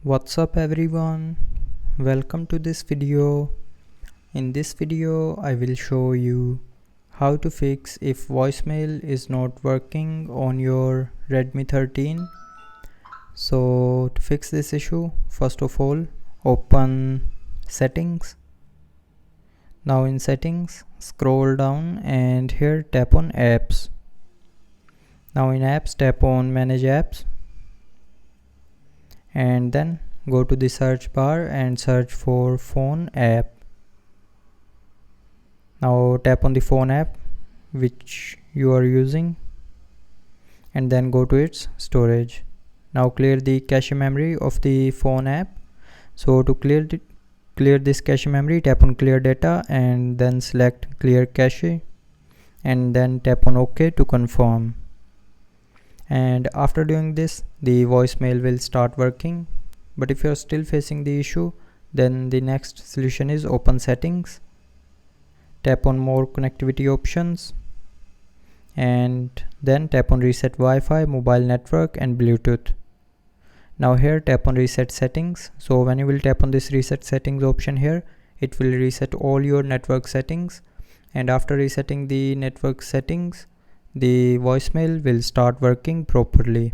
What's up everyone, welcome to this video. In this video I will show you how to fix if voicemail is not working on your Redmi 13. So to fix this issue, first of all open settings. Now in settings scroll down and here tap on apps. Now in apps tap on manage apps and then go to the search bar and search for phone app. Now tap on the phone app which you are using and then go to its storage. Now clear the cache memory of the phone app. So to clear this cache memory, tap on clear data and then select clear cache and then tap on OK to confirm. And after doing this, the voicemail will start working. But if you are still facing the issue, then the next solution is open settings. Tap on more connectivity options and then tap on reset Wi-Fi, mobile network and Bluetooth. Now here tap on reset settings. So when you will tap on this reset settings option here, it will reset all your network settings, and after resetting the network settings, the voicemail will start working properly.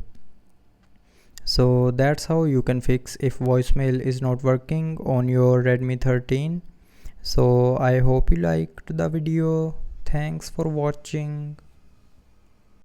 So that's how you can fix if voicemail is not working on your Redmi 13. So I hope you liked the video. Thanks for watching.